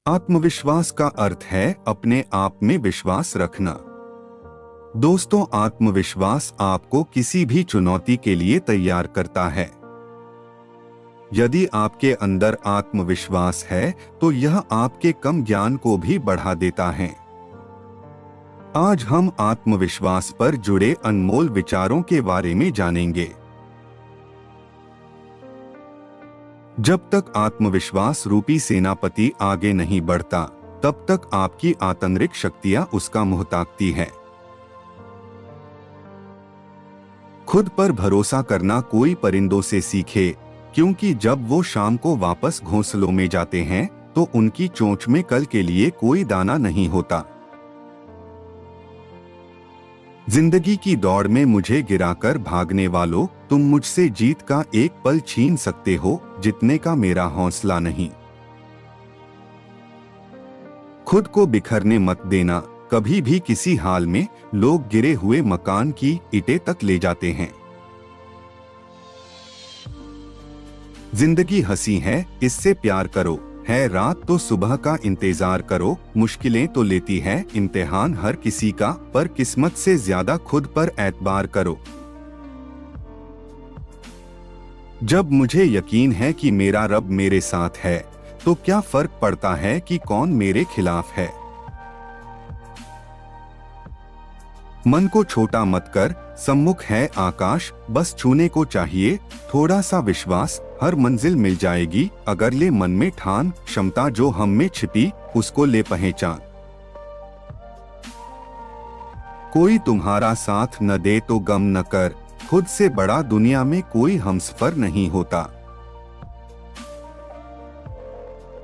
आत्मविश्वास का अर्थ है अपने आप में विश्वास रखना। दोस्तों, आत्मविश्वास आपको किसी भी चुनौती के लिए तैयार करता है। यदि आपके अंदर आत्मविश्वास है तो यह आपके कम ज्ञान को भी बढ़ा देता है। आज हम आत्मविश्वास पर जुड़े अनमोल विचारों के बारे में जानेंगे। जब तक आत्मविश्वास रूपी सेनापति आगे नहीं बढ़ता, तब तक आपकी आंतरिक शक्तियां उसका मुंह ताकती है। खुद पर भरोसा करना कोई परिंदों से सीखे, क्योंकि जब वो शाम को वापस घोंसलों में जाते हैं तो उनकी चोंच में कल के लिए कोई दाना नहीं होता। जिंदगी की दौड़ में मुझे गिराकर भागने वालों, तुम मुझसे जीत का एक पल छीन सकते हो, जितने का मेरा हौसला नहीं। खुद को बिखरने मत देना। कभी भी किसी हाल में लोग गिरे हुए मकान की ईंटें तक ले जाते हैं। जिंदगी हंसी है, इससे प्यार करो। है रात तो सुबह का इंतजार करो। मुश्किलें तो लेती है इम्तिहान हर किसी का, पर किस्मत से ज्यादा खुद पर एतबार करो। जब मुझे यकीन है कि मेरा रब मेरे साथ है, तो क्या फर्क पड़ता है कि कौन मेरे खिलाफ है। मन को छोटा मत कर, सम्मुख है आकाश, बस छूने को चाहिए थोड़ा सा विश्वास। हर मंजिल मिल जाएगी अगर ले मन में ठान। क्षमता जो हम में छिपी, उसको ले पहचान। कोई तुम्हारा साथ न दे तो गम न कर, खुद से बड़ा दुनिया में कोई हमसफर नहीं होता।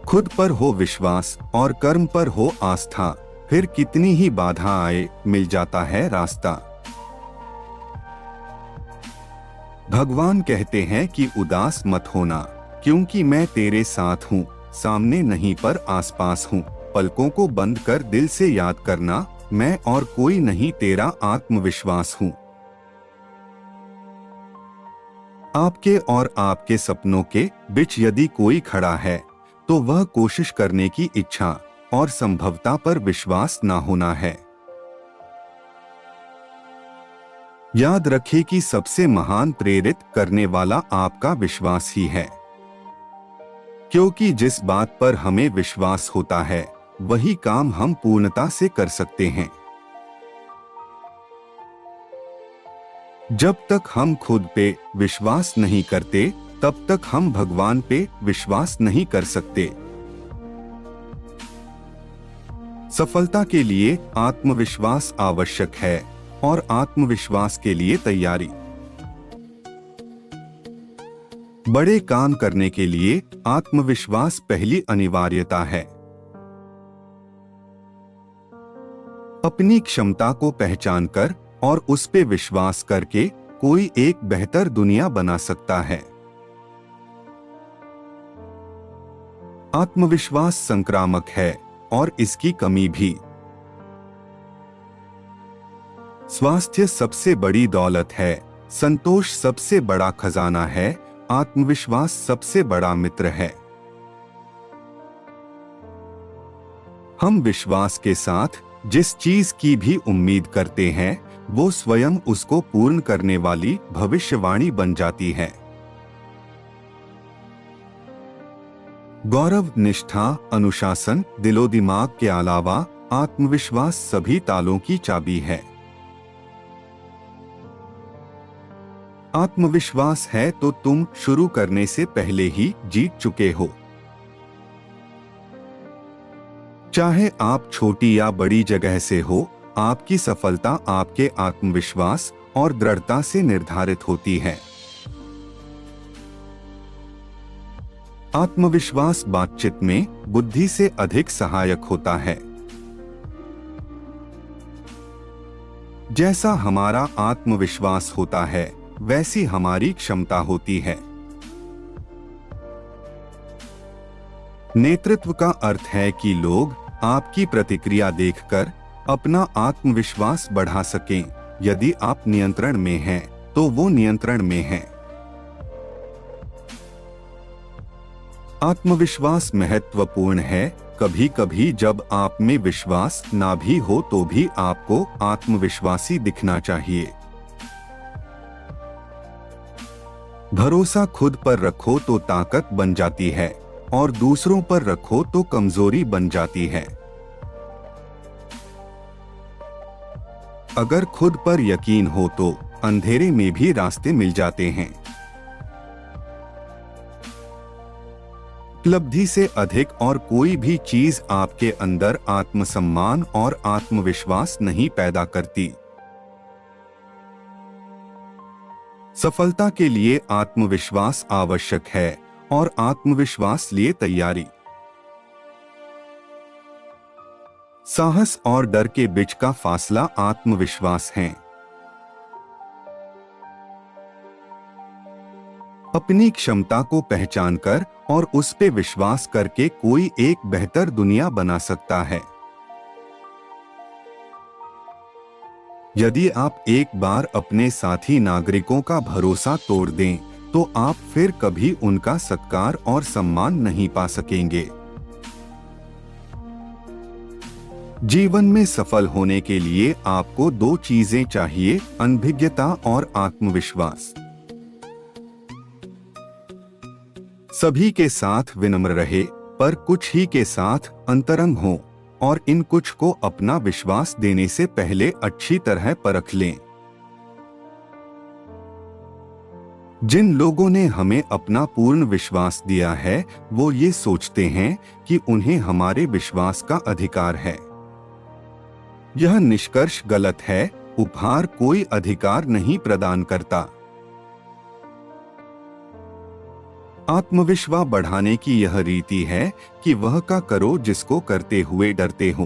खुद पर हो विश्वास और कर्म पर हो आस्था, फिर कितनी ही बाधा आए मिल जाता है रास्ता। भगवान कहते हैं कि उदास मत होना, क्योंकि मैं तेरे साथ हूँ। सामने नहीं पर आसपास हूँ। पलकों को बंद कर दिल से याद करना, मैं और कोई नहीं तेरा आत्मविश्वास हूँ। आपके और आपके सपनों के बीच यदि कोई खड़ा है, तो वह कोशिश करने की इच्छा और संभवता पर विश्वास ना होना है। याद रखें कि सबसे महान प्रेरित करने वाला आपका विश्वास ही है, क्योंकि जिस बात पर हमें विश्वास होता है वही काम हम पूर्णता से कर सकते हैं। जब तक हम खुद पे विश्वास नहीं करते, तब तक हम भगवान पे विश्वास नहीं कर सकते। सफलता के लिए आत्मविश्वास आवश्यक है और आत्मविश्वास के लिए तैयारी। बड़े काम करने के लिए आत्मविश्वास पहली अनिवार्यता है। अपनी क्षमता को पहचान कर और उस पे विश्वास करके कोई एक बेहतर दुनिया बना सकता है। आत्मविश्वास संक्रामक है और इसकी कमी भी। स्वास्थ्य सबसे बड़ी दौलत है, संतोष सबसे बड़ा खजाना है, आत्मविश्वास सबसे बड़ा मित्र है। हम विश्वास के साथ जिस चीज की भी उम्मीद करते हैं, वो स्वयं उसको पूर्ण करने वाली भविष्यवाणी बन जाती है। गौरव, निष्ठा, अनुशासन, दिलो दिमाग के अलावा आत्मविश्वास सभी तालों की चाबी है। आत्मविश्वास है तो तुम शुरू करने से पहले ही जीत चुके हो। चाहे आप छोटी या बड़ी जगह से हो, आपकी सफलता आपके आत्मविश्वास और दृढ़ता से निर्धारित होती है। आत्मविश्वास बातचीत में बुद्धि से अधिक सहायक होता है। जैसा हमारा आत्मविश्वास होता है, वैसी हमारी क्षमता होती है। नेतृत्व का अर्थ है कि लोग आपकी प्रतिक्रिया देखकर अपना आत्मविश्वास बढ़ा सकें। यदि आप नियंत्रण में हैं, तो वो नियंत्रण में हैं। आत्मविश्वास महत्वपूर्ण है, कभी कभी जब आप में विश्वास ना भी हो तो भी आपको आत्मविश्वासी दिखना चाहिए। भरोसा खुद पर रखो तो ताकत बन जाती है और दूसरों पर रखो तो कमजोरी बन जाती है। अगर खुद पर यकीन हो तो अंधेरे में भी रास्ते मिल जाते हैं। उपलब्धि से अधिक और कोई भी चीज आपके अंदर आत्मसम्मान और आत्मविश्वास नहीं पैदा करती। सफलता के लिए आत्मविश्वास आवश्यक है और आत्मविश्वास लिए तैयारी। साहस और डर के बीच का फासला आत्मविश्वास है। अपनी क्षमता को पहचानकर और उस पे विश्वास करके कोई एक बेहतर दुनिया बना सकता है। यदि आप एक बार अपने साथी नागरिकों का भरोसा तोड़ दें, तो आप फिर कभी उनका सत्कार और सम्मान नहीं पा सकेंगे। जीवन में सफल होने के लिए आपको दो चीजें चाहिए, अनभिज्ञता और आत्मविश्वास। सभी के साथ विनम्र रहे, पर कुछ ही के साथ अंतरंग हो और इन कुछ को अपना विश्वास देने से पहले अच्छी तरह परख लें। जिन लोगों ने हमें अपना पूर्ण विश्वास दिया है, वो ये सोचते हैं कि उन्हें हमारे विश्वास का अधिकार है। यह निष्कर्ष गलत है। उपहार कोई अधिकार नहीं प्रदान करता। आत्मविश्वास बढ़ाने की यह रीति है कि वह का करो जिसको करते हुए डरते हो।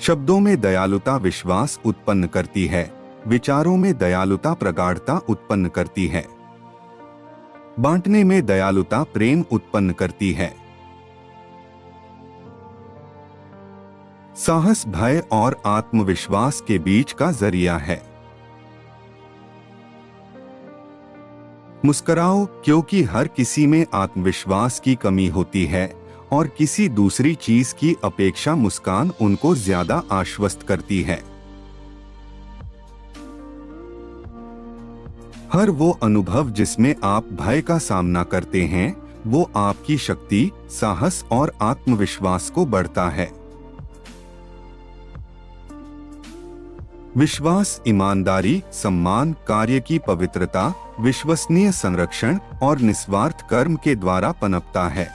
शब्दों में दयालुता विश्वास उत्पन्न करती है, विचारों में दयालुता प्रगाढ़ता उत्पन्न करती है, बांटने में दयालुता प्रेम उत्पन्न करती है। साहस भय और आत्मविश्वास के बीच का जरिया है। मुस्कुराओ, क्योंकि हर किसी में आत्मविश्वास की कमी होती है और किसी दूसरी चीज की अपेक्षा मुस्कान उनको ज्यादा आश्वस्त करती है। हर वो अनुभव जिसमें आप भय का सामना करते हैं, वो आपकी शक्ति, साहस और आत्मविश्वास को बढ़ता है। विश्वास ईमानदारी, सम्मान, कार्य की पवित्रता, विश्वसनीय संरक्षण और निस्वार्थ कर्म के द्वारा पनपता है।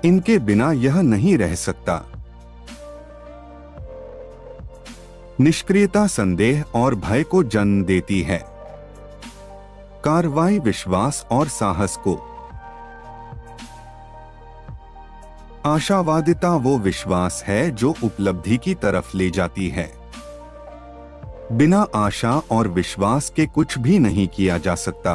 इनके बिना यह नहीं रह सकता। निष्क्रियता संदेह और भय को जन्म देती है। कार्रवाई विश्वास और साहस को। आशावादिता वो विश्वास है जो उपलब्धि की तरफ ले जाती है। बिना आशा और विश्वास के कुछ भी नहीं किया जा सकता।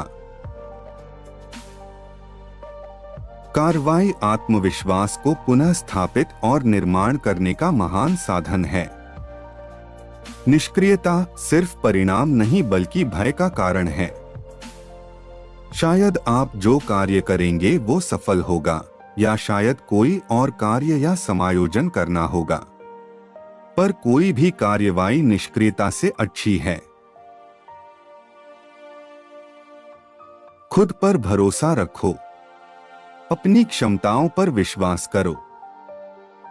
कार्रवाई आत्मविश्वास को पुनः स्थापित और निर्माण करने का महान साधन है। निष्क्रियता सिर्फ परिणाम नहीं बल्कि भय का कारण है। शायद आप जो कार्य करेंगे वो सफल होगा, या शायद कोई और कार्य या समायोजन करना होगा, पर कोई भी कार्यवाही निष्क्रियता से अच्छी है। खुद पर भरोसा रखो। अपनी क्षमताओं पर विश्वास करो।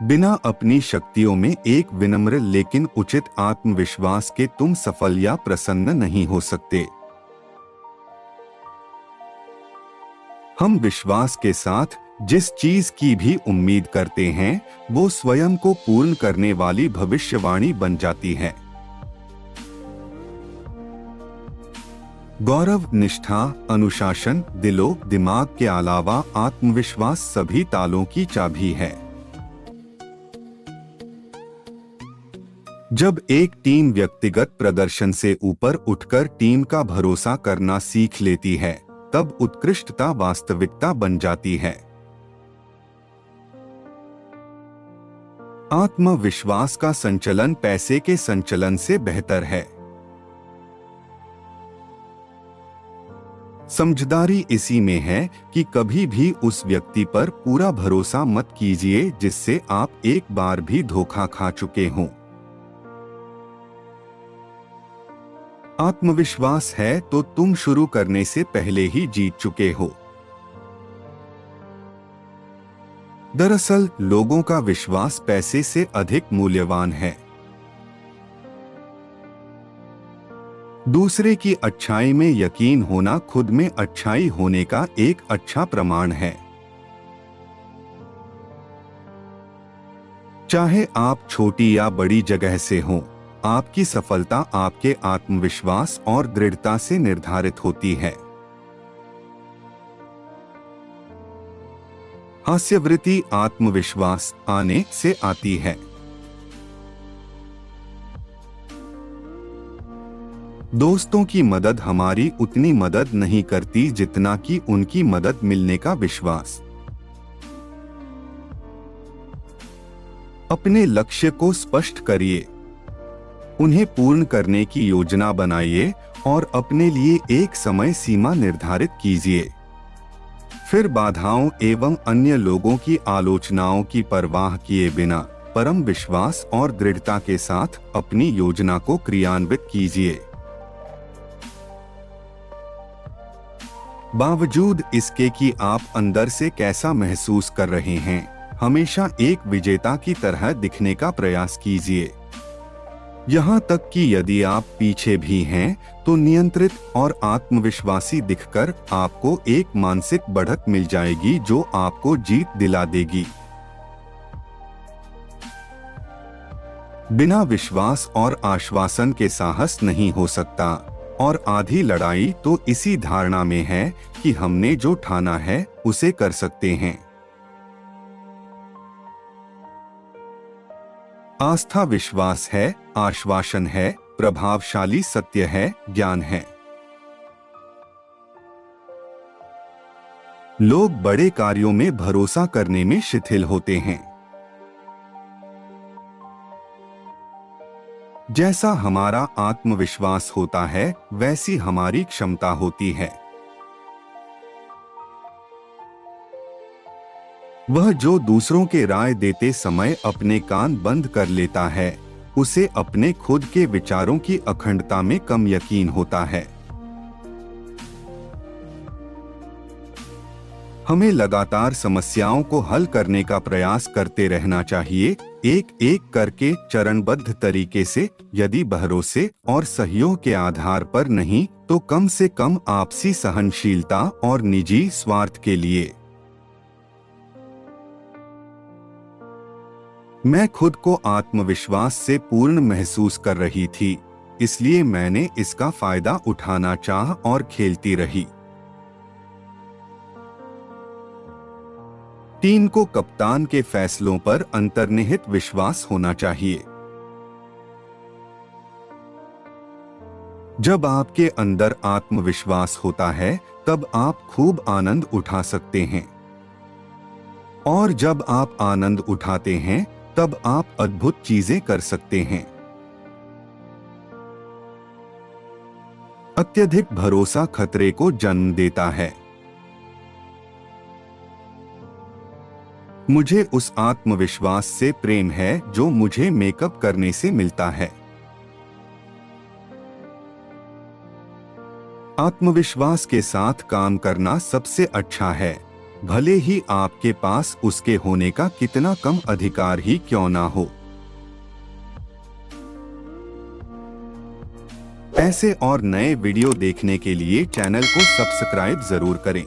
बिना अपनी शक्तियों में एक विनम्र लेकिन उचित आत्मविश्वास के तुम सफल या प्रसन्न नहीं हो सकते। हम विश्वास के साथ जिस चीज की भी उम्मीद करते हैं, वो स्वयं को पूर्ण करने वाली भविष्यवाणी बन जाती है। गौरव, निष्ठा, अनुशासन, दिलो दिमाग के अलावा आत्मविश्वास सभी तालों की चाबी है। जब एक टीम व्यक्तिगत प्रदर्शन से ऊपर उठकर टीम का भरोसा करना सीख लेती है, तब उत्कृष्टता वास्तविकता बन जाती है। आत्मविश्वास का संचलन पैसे के संचलन से बेहतर है। समझदारी इसी में है कि कभी भी उस व्यक्ति पर पूरा भरोसा मत कीजिए जिससे आप एक बार भी धोखा खा चुके हों। आत्मविश्वास है तो तुम शुरू करने से पहले ही जीत चुके हो। दरअसल लोगों का विश्वास पैसे से अधिक मूल्यवान है। दूसरे की अच्छाई में यकीन होना खुद में अच्छाई होने का एक अच्छा प्रमाण है। चाहे आप छोटी या बड़ी जगह से हों, आपकी सफलता आपके आत्मविश्वास और दृढ़ता से निर्धारित होती है। हास्यवृत्ति आत्मविश्वास आने से आती है। दोस्तों की मदद हमारी उतनी मदद नहीं करती जितना कि उनकी मदद मिलने का विश्वास। अपने लक्ष्य को स्पष्ट करिए, उन्हें पूर्ण करने की योजना बनाइए और अपने लिए एक समय सीमा निर्धारित कीजिए। फिर बाधाओं एवं अन्य लोगों की आलोचनाओं की परवाह किए बिना परम विश्वास और दृढ़ता के साथ अपनी योजना को क्रियान्वित कीजिए। बावजूद इसके कि आप अंदर से कैसा महसूस कर रहे हैं, हमेशा एक विजेता की तरह दिखने का प्रयास कीजिए। यहाँ तक कि यदि आप पीछे भी हैं, तो नियंत्रित और आत्मविश्वासी दिखकर आपको एक मानसिक बढ़त मिल जाएगी जो आपको जीत दिला देगी। बिना विश्वास और आश्वासन के साहस नहीं हो सकता, और आधी लड़ाई तो इसी धारणा में है कि हमने जो ठाना है उसे कर सकते हैं। आस्था विश्वास है, आश्वासन है, प्रभावशाली सत्य है, ज्ञान है। लोग बड़े कार्यों में भरोसा करने में शिथिल होते हैं। जैसा हमारा आत्मविश्वास होता है, वैसी हमारी क्षमता होती है। वह जो दूसरों के राय देते समय अपने कान बंद कर लेता है, उसे अपने खुद के विचारों की अखंडता में कम यकीन होता है। हमें लगातार समस्याओं को हल करने का प्रयास करते रहना चाहिए, एक एक करके चरणबद्ध तरीके से, यदि भरोसे और सहयोग के आधार पर नहीं तो कम से कम आपसी सहनशीलता और निजी स्वार्थ के लिए। मैं खुद को आत्मविश्वास से पूर्ण महसूस कर रही थी, इसलिए मैंने इसका फायदा उठाना चाहा और खेलती रही। टीम को कप्तान के फैसलों पर अंतर्निहित विश्वास होना चाहिए। जब आपके अंदर आत्मविश्वास होता है, तब आप खूब आनंद उठा सकते हैं, और जब आप आनंद उठाते हैं तब आप अद्भुत चीजें कर सकते हैं। अत्यधिक भरोसा खतरे को जन्म देता है। मुझे उस आत्मविश्वास से प्रेम है जो मुझे मेकअप करने से मिलता है। आत्मविश्वास के साथ काम करना सबसे अच्छा है, भले ही आपके पास उसके होने का कितना कम अधिकार ही क्यों ना हो। ऐसे और नए वीडियो देखने के लिए चैनल को सब्सक्राइब जरूर करें।